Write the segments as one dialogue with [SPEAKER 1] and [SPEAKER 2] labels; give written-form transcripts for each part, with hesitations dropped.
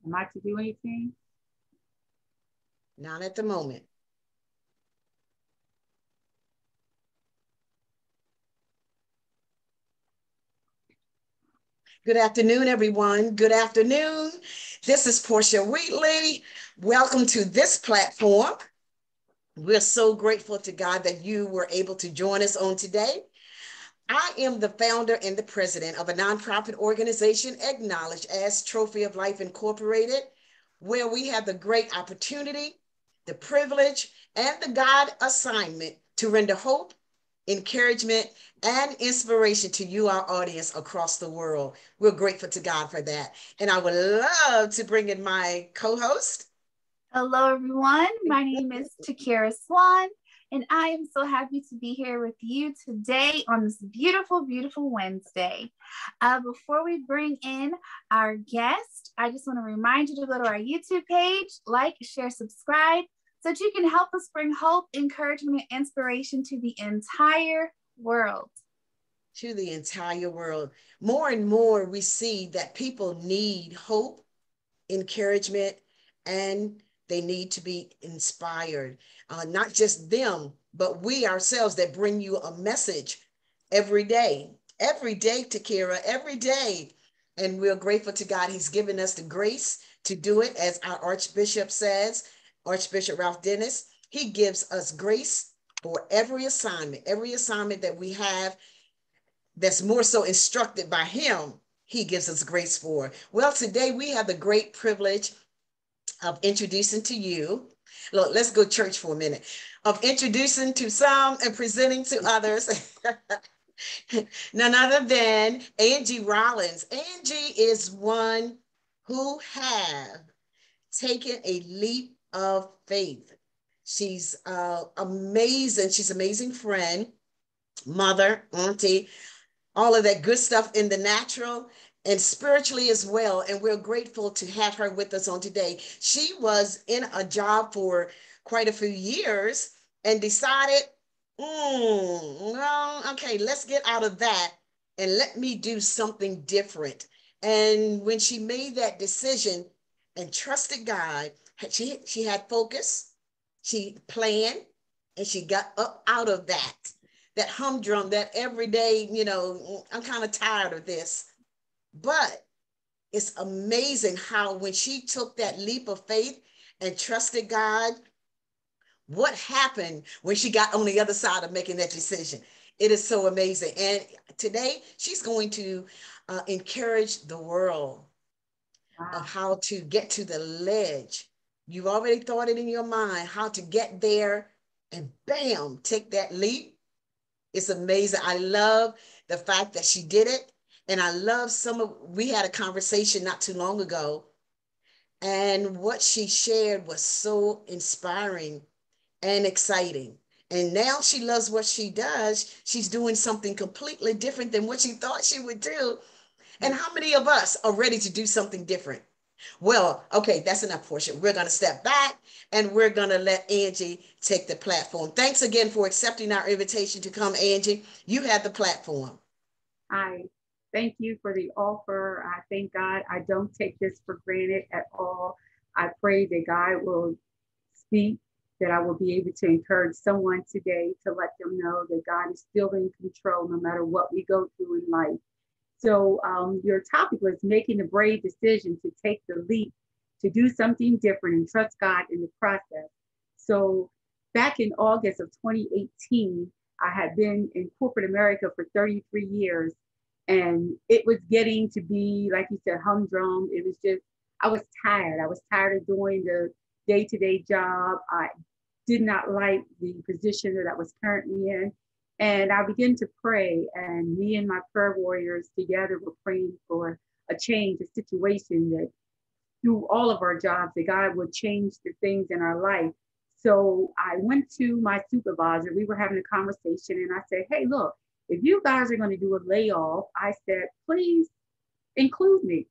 [SPEAKER 1] Am I to do anything?
[SPEAKER 2] Not at the moment. Good afternoon, everyone. Good afternoon. This is Portia Wheatley. Welcome to this platform. We're so grateful to God that you were able to join us on today. I am the founder and the president of a nonprofit organization acknowledged as Trophy of Life Incorporated, where we have the great opportunity, the privilege, and the God assignment to render hope, encouragement, and inspiration to you, our audience across the world. We're grateful to God for that. And I would love to bring in my co-host.
[SPEAKER 3] Hello, everyone. My name is Takira Swan, and I am so happy to be here with you today on this beautiful, beautiful Wednesday. Before we bring in our guest, I just want to remind you to go to our YouTube page, like, share, subscribe, so that you can help us bring hope, encouragement, and inspiration to the entire world.
[SPEAKER 2] To the entire world. More and more, we see that people need hope, encouragement, and they need to be inspired. Not just them, but we ourselves that bring you a message every day, Takira, every day. And we're grateful to God. He's given us the grace to do it, as our Archbishop says, Archbishop Ralph Dennis. He gives us grace for every assignment that we have that's more so instructed by him. He gives us grace for. Well, today we have the great privilege of introducing to you, look, let's go church for a minute, of introducing to some and presenting to others, none other than Angie Rollins. Angie is one who have taken a leap of faith. She's amazing. She's an amazing friend, mother, auntie, all of that good stuff in the natural and spiritually as well. And we're grateful to have her with us on today. She was in a job for quite a few years and decided, no, okay, let's get out of that and let me do something different. And when she made that decision and trusted God, she had focus, she planned, and she got up out of that humdrum, that everyday, I'm kind of tired of this. But it's amazing how when she took that leap of faith and trusted God, what happened when she got on the other side of making that decision. It is so amazing. And today she's going to encourage the world of how to get to the ledge. You've already thought it in your mind, how to get there and bam, take that leap. It's amazing. I love the fact that she did it. And I love we had a conversation not too long ago, and what she shared was so inspiring and exciting. And now she loves what she does. She's doing something completely different than what she thought she would do. And how many of us are ready to do something different? Well, okay, that's enough, Portia. We're going to step back and we're going to let Angie take the platform. Thanks again for accepting our invitation to come, Angie. You have the platform.
[SPEAKER 1] I thank you for the offer. I thank God. I don't take this for granted at all. I pray that God will speak, that I will be able to encourage someone today to let them know that God is still in control no matter what we go through in life. So your topic was making a brave decision to take the leap, to do something different and trust God in the process. So back in August of 2018, I had been in corporate America for 33 years. And it was getting to be, like you said, humdrum. It was just, I was tired. I was tired of doing the day-to-day job. I did not like the position that I was currently in. And I began to pray, and me and my prayer warriors together were praying for a change, a situation that through all of our jobs, that God would change the things in our life. So I went to my supervisor. We were having a conversation, and I said, hey, look, if you guys are going to do a layoff, I said, please include me.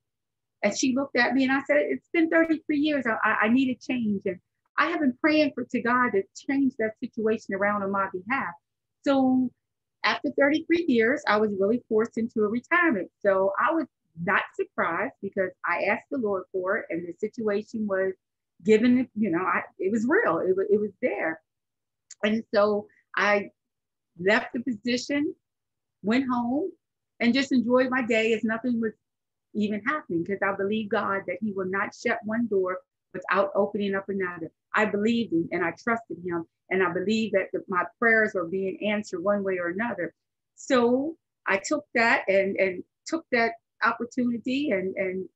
[SPEAKER 1] And she looked at me and I said, it's been 33 years. I need a change. And I have been praying to God to change that situation around on my behalf. So after 33 years, I was really forced into a retirement. So I was not surprised because I asked the Lord for it, and the situation was given, it was real. It was there. And so I left the position, went home, and just enjoyed my day as nothing was even happening, because I believe God that he will not shut one door without opening up another. I believed him and I trusted him, and I believe that my prayers were being answered one way or another. So I took that and took that opportunity and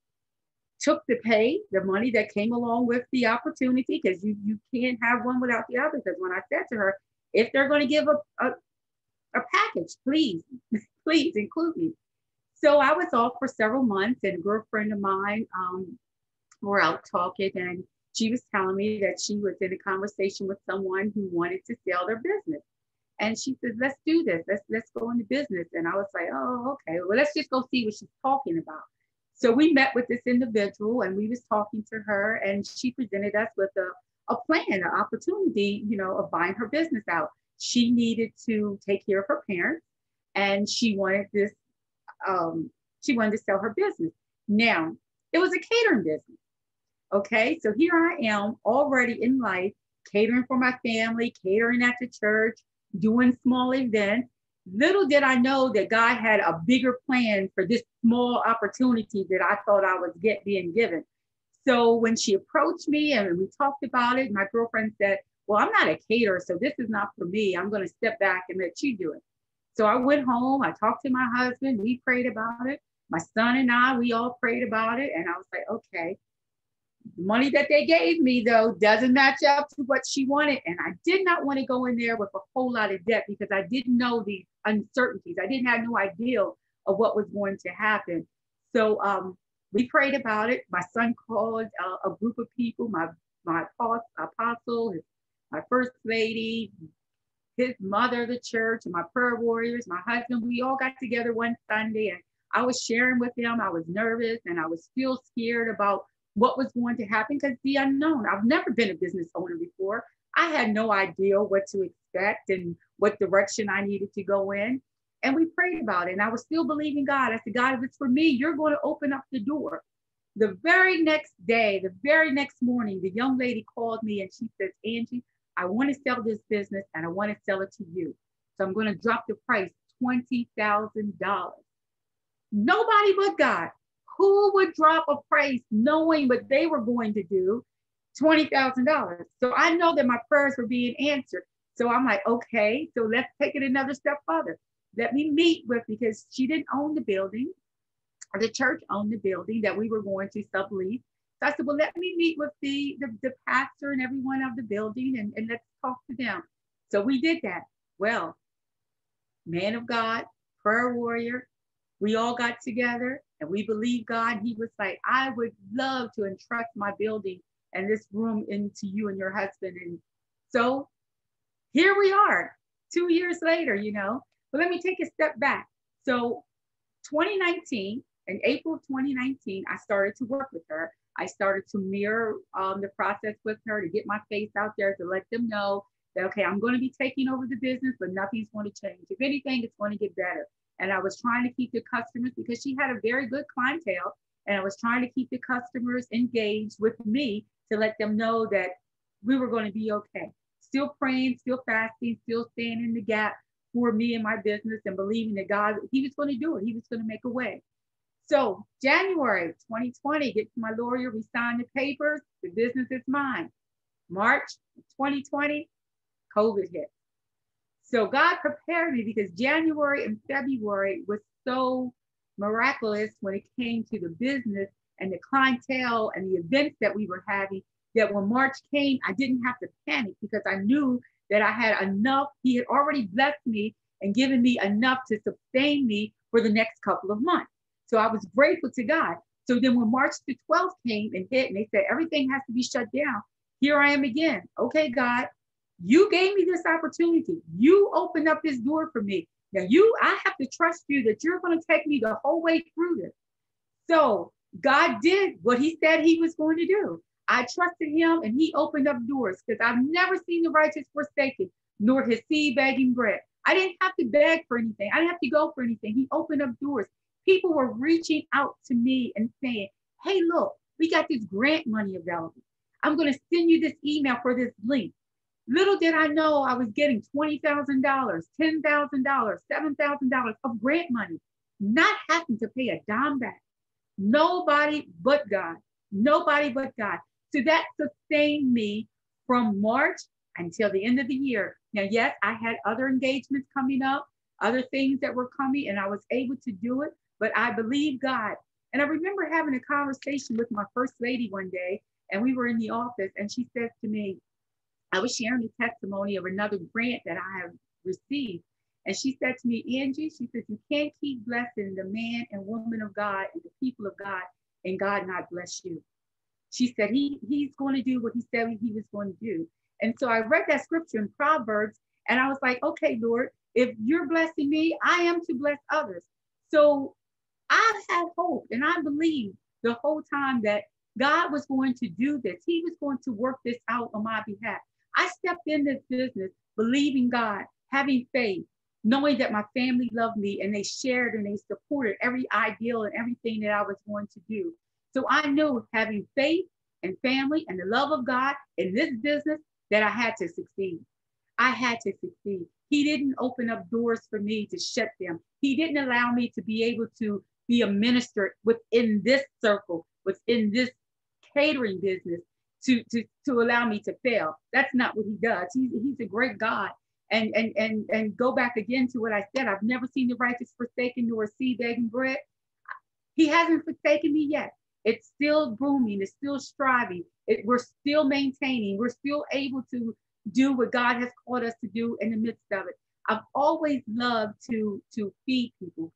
[SPEAKER 1] took the pay, the money that came along with the opportunity, because you can't have one without the other. Because when I said to her, if they're going to give a package, please, please include me. So I was off for several months, and a girlfriend of mine were out talking, and she was telling me that she was in a conversation with someone who wanted to sell their business. And she said, let's do this. Let's go into business. And I was like, oh, okay. Well, let's just go see what she's talking about. So we met with this individual, and we was talking to her, and she presented us with a plan, an opportunity, of buying her business out. She needed to take care of her parents, and she wanted to sell her business. Now, it was a catering business. Okay, so here I am already in life, catering for my family, catering at the church, doing small events. Little did I know that God had a bigger plan for this small opportunity that I thought I was being given. So when she approached me and we talked about it, my girlfriend said, well, I'm not a caterer, so this is not for me. I'm going to step back and let you do it. So I went home, I talked to my husband, we prayed about it. My son and I, we all prayed about it. And I was like, okay, the money that they gave me, though, doesn't match up to what she wanted. And I did not want to go in there with a whole lot of debt, because I didn't know the uncertainties. I didn't have no idea of what was going to happen. So we prayed about it. My son called a group of people, my apostle, my first lady, his mother, the church, and my prayer warriors, my husband. We all got together one Sunday, and I was sharing with them. I was nervous, and I was still scared about what was going to happen, because the unknown. I've never been a business owner before. I had no idea what to expect and what direction I needed to go in. And we prayed about it. And I was still believing God. I said, God, if it's for me, you're going to open up the door. The very next day, the very next morning, the young lady called me and she says, Angie, I want to sell this business and I want to sell it to you. So I'm going to drop the price, $20,000. Nobody but God. Who would drop a price knowing what they were going to do? $20,000. So I know that my prayers were being answered. So I'm like, okay, so let's take it another step further. Let me meet with, because she didn't own the building. The church owned the building that we were going to sublease. So I said, well, let me meet with the pastor and everyone of the building and let's talk to them. So we did that. Well, man of God, prayer warrior, we all got together and we believed God. He was like, I would love to entrust my building and this room into you and your husband. And so here we are 2 years later, But let me take a step back. So 2019, in April of 2019, I started to work with her. I started to mirror the process with her, to get my face out there, to let them know that, okay, I'm going to be taking over the business, but nothing's going to change. If anything, it's going to get better. And I was trying to keep the customers, because she had a very good clientele, and I was trying to keep the customers engaged with me to let them know that we were going to be okay. Still praying, still fasting, still staying in the gap for me and my business, and believing that God, he was going to do it. He was going to make a way. So January 2020, get to my lawyer, we signed the papers, the business is mine. March 2020, COVID hit. So God prepared me, because January and February was so miraculous when it came to the business and the clientele and the events that we were having, that when March came, I didn't have to panic, because I knew that I had enough. He had already blessed me and given me enough to sustain me for the next couple of months. So I was grateful to God. So then when March the 12th came and hit, and they said, everything has to be shut down, here I am again. Okay, God, you gave me this opportunity. You opened up this door for me. Now I have to trust you that you're going to take me the whole way through this. So God did what he said he was going to do. I trusted him, and he opened up doors, because I've never seen the righteous forsaken, nor his seed begging bread. I didn't have to beg for anything. I didn't have to go for anything. He opened up doors. People were reaching out to me and saying, hey, look, we got this grant money available. I'm going to send you this email for this link. Little did I know I was getting $20,000, $10,000, $7,000 of grant money, not having to pay a dime back. Nobody but God. Nobody but God. So that sustained me from March until the end of the year. Now, yes, I had other engagements coming up, other things that were coming, and I was able to do it, but I believe God. And I remember having a conversation with my first lady one day, and we were in the office, and she said to me, I was sharing a testimony of another grant that I have received. And she said to me, Angie, she said, you can't keep blessing the man and woman of God and the people of God and God not bless you. She said, he's going to do what he said he was going to do. And so I read that scripture in Proverbs, and I was like, okay, Lord, if you're blessing me, I am to bless others. So I had hope, and I believed the whole time that God was going to do this. He was going to work this out on my behalf. I stepped in this business, believing God, having faith, knowing that my family loved me and they shared and they supported every ideal and everything that I was going to do. So I knew, having faith and family and the love of God in this business, that I had to succeed. I had to succeed. He didn't open up doors for me to shut them. He didn't allow me to be able to be a minister within this circle, within this catering business, to allow me to fail. That's not what he does. He's a great God. And go back again to what I said. I've never seen the righteous forsaken nor a seed begging bread. He hasn't forsaken me yet. It's still booming. It's still striving. We're still maintaining. We're still able to do what God has called us to do in the midst of it. I've always loved to feed people.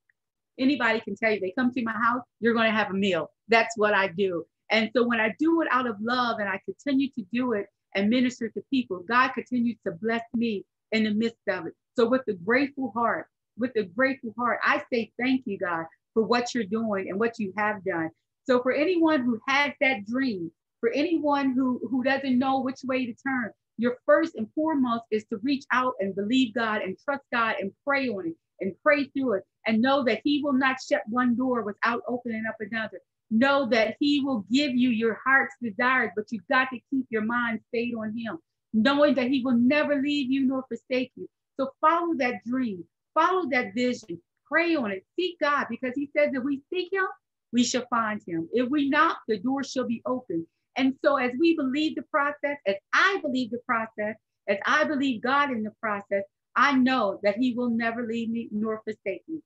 [SPEAKER 1] Anybody can tell you, they come to my house, you're going to have a meal. That's what I do. And so when I do it out of love and I continue to do it and minister to people, God continues to bless me in the midst of it. So with a grateful heart, I say thank you, God, for what you're doing and what you have done. So for anyone who has that dream, for anyone who doesn't know which way to turn, your first and foremost is to reach out and believe God and trust God and pray on it and pray through it and know that he will not shut one door without opening up another. Know that he will give you your heart's desires, but you've got to keep your mind stayed on him, knowing that he will never leave you nor forsake you. So follow that dream, follow that vision, pray on it, seek God, because he says if we seek him, we shall find him. If we knock, the door shall be open. And so as we believe the process, as I believe the process, as I believe God in the process, I know that he will never leave me nor forsake me.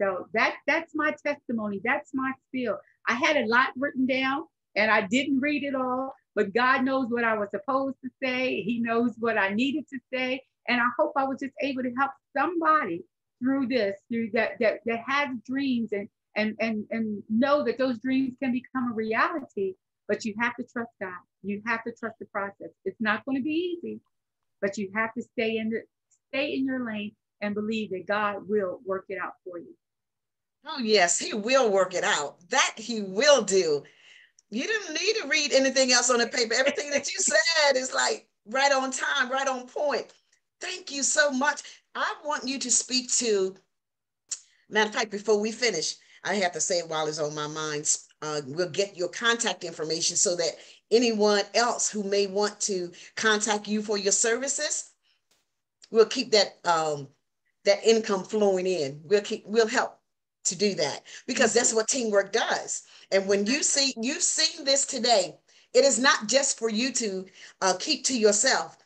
[SPEAKER 1] So that's my testimony. That's my spiel. I had a lot written down and I didn't read it all, but God knows what I was supposed to say. He knows what I needed to say. And I hope I was just able to help somebody through this, through that has dreams and know that those dreams can become a reality, but you have to trust God. You have to trust the process. It's not going to be easy, but you have to stay in your lane and believe that God will work it out for you.
[SPEAKER 2] Oh, yes, he will work it out. That he will do. You didn't need to read anything else on the paper. Everything that you said is like right on time, right on point. Thank you so much. I want you to speak to, matter of fact, before we finish, I have to say it while it's on my mind. We'll get your contact information so that anyone else who may want to contact you for your services, we'll keep that that income flowing in. We'll help to do that, because that's what teamwork does. And when you've seen this today, it is not just for you to keep to yourself.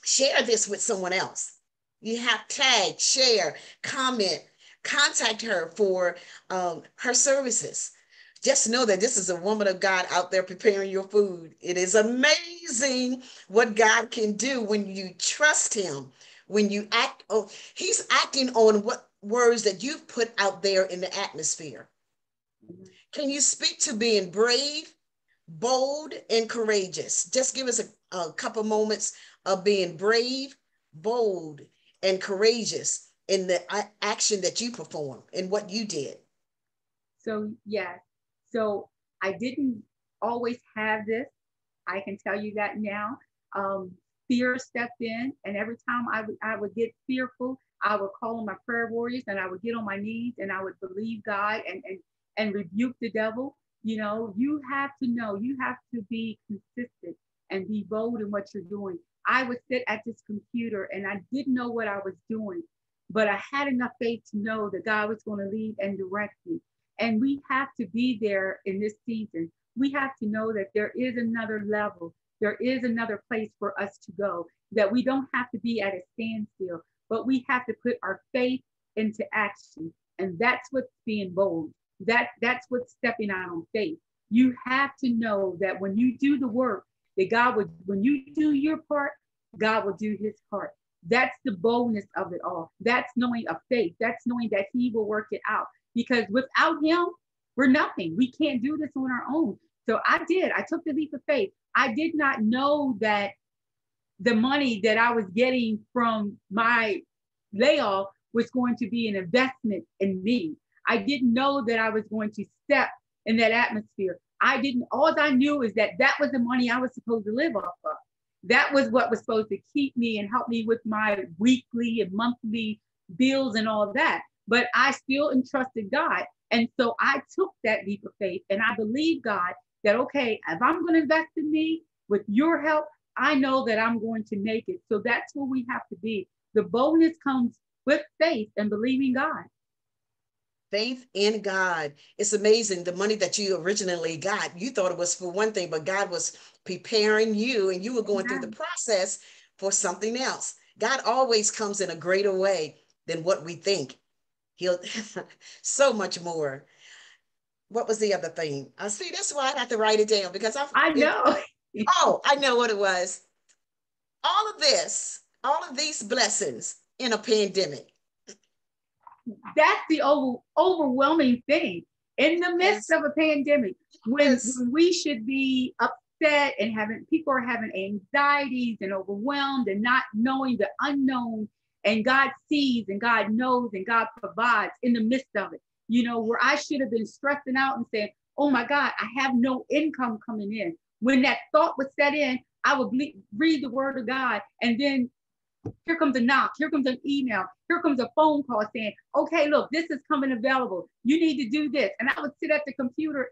[SPEAKER 2] Share this with someone else. You have tag, share, comment, contact her for her services. Just know that this is a woman of God out there preparing your food. It is amazing what God can do when you trust him, when you act. Oh, he's acting on what words that you've put out there in the atmosphere. Can you speak to being brave, bold, and courageous? Just give us a couple moments of being brave, bold, and courageous in the action that you perform and what you did.
[SPEAKER 1] So, yes. So I didn't always have this. I can tell you that now. fear stepped in. And every time I would get fearful, I would call on my prayer warriors and I would get on my knees and I would believe God and rebuke the devil. You know, you have to know, you have to be consistent and be bold in what you're doing. I would sit at this computer and I didn't know what I was doing, but I had enough faith to know that God was going to lead and direct me. And we have to be there in this season. We have to know that there is another level. There is another place for us to go, that we don't have to be at a standstill, but we have to put our faith into action. And that's what's being bold. That's what's stepping out on faith. You have to know that when you do the work, that God would, when you do your part, God will do his part. That's the boldness of it all. That's knowing of faith. That's knowing that he will work it out. Because without him, we're nothing. We can't do this on our own. So I took the leap of faith. I did not know that the money that I was getting from my layoff was going to be an investment in me. I didn't know that I was going to step in that atmosphere. All I knew is that that was the money I was supposed to live off of. That was what was supposed to keep me and help me with my weekly and monthly bills and all that. But I still entrusted God. And so I took that leap of faith and I believed God that, okay, if I'm going to invest in me with your help, I know that I'm going to make it. So that's where we have to be. The boldness comes with faith and believing God.
[SPEAKER 2] Faith in God. It's amazing. The money that you originally got, you thought it was for one thing, but God was preparing you and you were going through the process for something else. God always comes in a greater way than what we think. He'll so much more. What was the other thing? I see, that's why I had to write it down because
[SPEAKER 1] I know.
[SPEAKER 2] I know what it was. All of this, all of these blessings in a pandemic.
[SPEAKER 1] That's the overwhelming thing. In the midst of a pandemic, when we should be upset and people are having anxieties and overwhelmed and not knowing the unknown, and God sees and God knows and God provides in the midst of it. You know, where I should have been stressing out and saying, oh my God, I have no income coming in. When that thought would set in, I would read the word of God, and then here comes a knock, here comes an email, here comes a phone call saying, okay, look, this is coming available. You need to do this. And I would sit at the computer,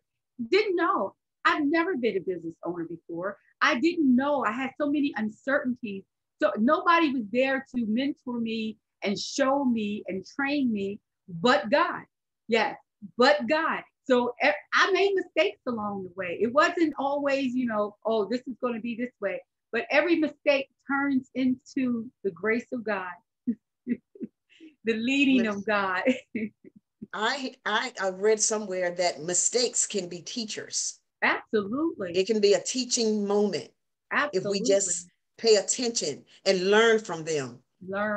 [SPEAKER 1] didn't know. I've never been a business owner before. I didn't know. I had so many uncertainties. So nobody was there to mentor me and show me and train me, but God. Yes, but God. So I made mistakes along the way. It wasn't always, oh, this is going to be this way. But every mistake turns into the grace of God, the leading of God.
[SPEAKER 2] I read somewhere that mistakes can be teachers.
[SPEAKER 1] Absolutely.
[SPEAKER 2] It can be a teaching moment.
[SPEAKER 1] Absolutely.
[SPEAKER 2] If we just pay attention and learn from them.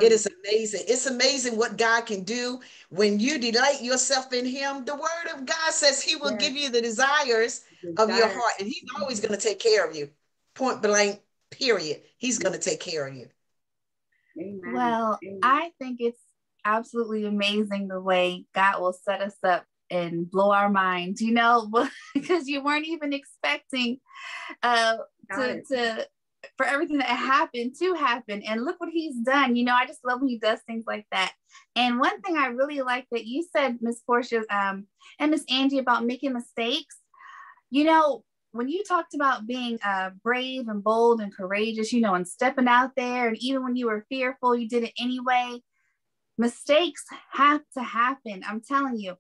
[SPEAKER 2] It is amazing. It's amazing what God can do when you delight yourself in him. The word of God says he will give you the desires of your heart, and he's always going to take care of you. Point blank, period. He's going to take care of you.
[SPEAKER 1] Amen.
[SPEAKER 3] Well,
[SPEAKER 1] Amen.
[SPEAKER 3] I think it's absolutely amazing the way God will set us up and blow our minds, because you weren't even expecting for everything that happened to happen. And look what he's done. I just love when he does things like that. And one thing I really like that you said, Miss Portia, and Miss Angie, about making mistakes, when you talked about being brave and bold and courageous, and stepping out there, and even when you were fearful, you did it anyway. Mistakes have to happen. I'm telling you,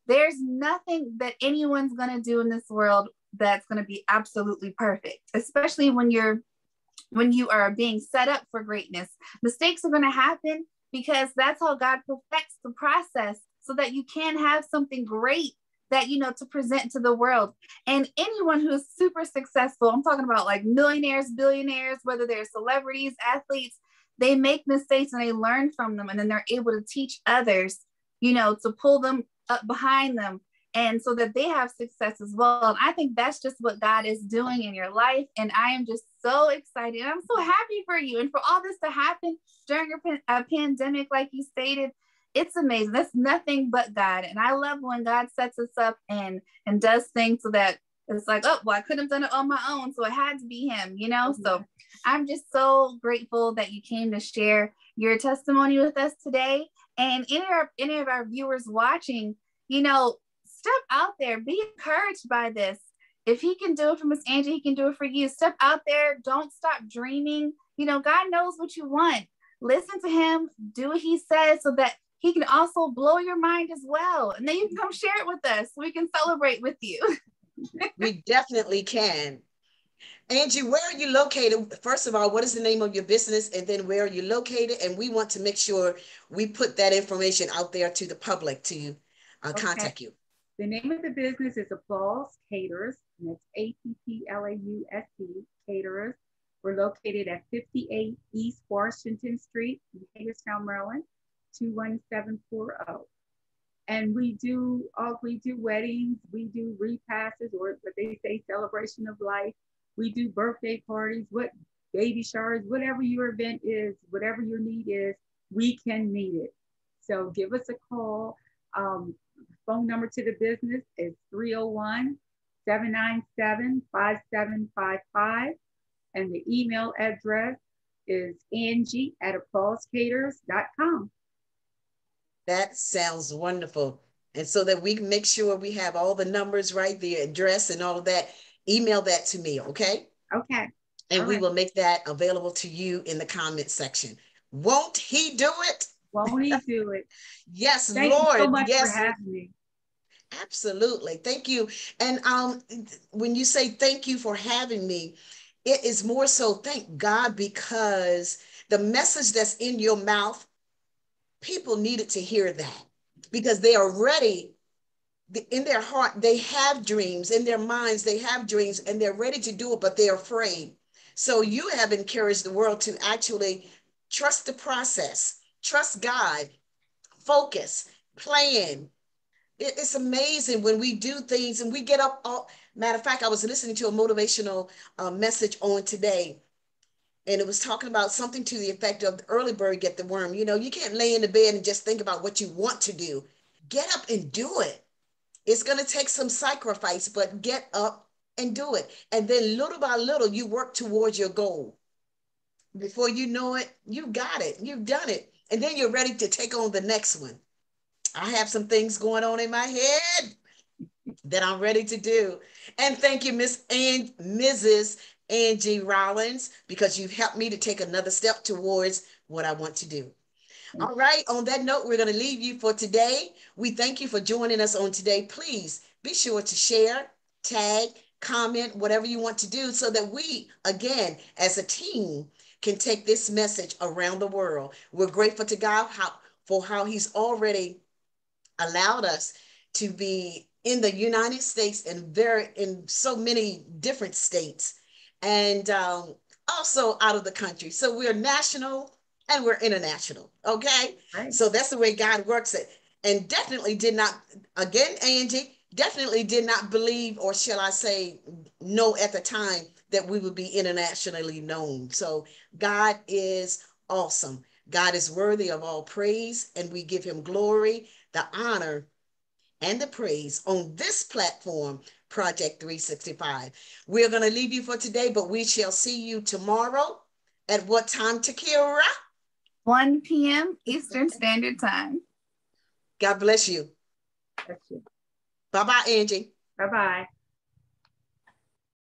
[SPEAKER 3] there's nothing that anyone's going to do in this world that's going to be absolutely perfect, especially when you are being set up for greatness. Mistakes are going to happen because that's how God perfects the process so that you can have something great that, to present to the world. And anyone who is super successful, I'm talking about like millionaires, billionaires, whether they're celebrities, athletes, they make mistakes and they learn from them. And then they're able to teach others, to pull them up behind them. And so that they have success as well. And I think that's just what God is doing in your life. And I am just so excited. I'm so happy for you. And for all this to happen during a pandemic, like you stated, it's amazing. That's nothing but God. And I love when God sets us up and does things so that it's like, oh, well, I couldn't have done it on my own, so it had to be him, you know? So I'm just so grateful that you came to share your testimony with us today. And any of our viewers watching, you know, step out there, be encouraged by this. If he can do it for Miss Angie, he can do it for you. Step out there, don't stop dreaming. You know, God knows what you want. Listen to him, do what he says so that he can also blow your mind as well. And then you can come share it with us so we can celebrate with you.
[SPEAKER 2] We definitely can. Angie, where are you located? First of all, what is the name of your business? And then where are you located? And we want to make sure we put that information out there to the public to contact you.
[SPEAKER 1] The name of the business is Applause Caterers, and it's APPLAUSE Caterers. We're located at 58 East Washington Street in Hagerstown, Maryland, 21740. And we do weddings, we do repasses, or what they say, celebration of life. We do birthday parties, what baby showers, whatever your event is, whatever your need is, we can meet it. So give us a call. Phone number to the business is 301-797-5755. And the email address is Angie@applausecaterers.com.
[SPEAKER 2] That sounds wonderful. And so that we can make sure we have all the numbers right, the address and all of that, email that to me, okay?
[SPEAKER 1] Okay.
[SPEAKER 2] And we will make that available to you in the comment section. Won't he do it?
[SPEAKER 1] Won't he do it?
[SPEAKER 2] Yes,
[SPEAKER 1] Thank
[SPEAKER 2] Lord.
[SPEAKER 1] you so much
[SPEAKER 2] yes,
[SPEAKER 1] for having me.
[SPEAKER 2] Absolutely. Thank you. And when you say thank you for having me, it is more so thank God, because the message that's in your mouth, people needed to hear that, because they are ready in their heart. They have dreams in their minds. They have dreams and they're ready to do it, but they're afraid. So you have encouraged the world to actually trust the process, trust God, focus, plan. It's amazing when we do things and we get up. Matter of fact, I was listening to a motivational message on today, and it was talking about something to the effect of the early bird get the worm. You know, you can't lay in the bed and just think about what you want to do. Get up and do it. It's going to take some sacrifice, but get up and do it. And then little by little, you work towards your goal. Before you know it, you got it. You've done it. And then you're ready to take on the next one. I have some things going on in my head that I'm ready to do. And thank you, Mrs. Angie Rollins, because you've helped me to take another step towards what I want to do. All right, on that note, we're going to leave you for today. We thank you for joining us on today. Please be sure to share, tag, comment, whatever you want to do, so that we, again, as a team, can take this message around the world. We're grateful to God for how he's already allowed us to be in the United States and in so many different states, and also out of the country. So we're national and we're international. Okay.
[SPEAKER 1] Right.
[SPEAKER 2] So that's the way God works it. And definitely did not, again, Angie, definitely did not believe, or shall I say, know at the time that we would be internationally known. So God is awesome. God is worthy of all praise, and we give him glory, the honor, and the praise on this platform, Project 365. We're going to leave you for today, but we shall see you tomorrow at what time, Takira?
[SPEAKER 3] 1 p.m. Eastern Standard Time.
[SPEAKER 2] God bless you.
[SPEAKER 1] Bless you.
[SPEAKER 2] Bye-bye, Angie.
[SPEAKER 1] Bye-bye.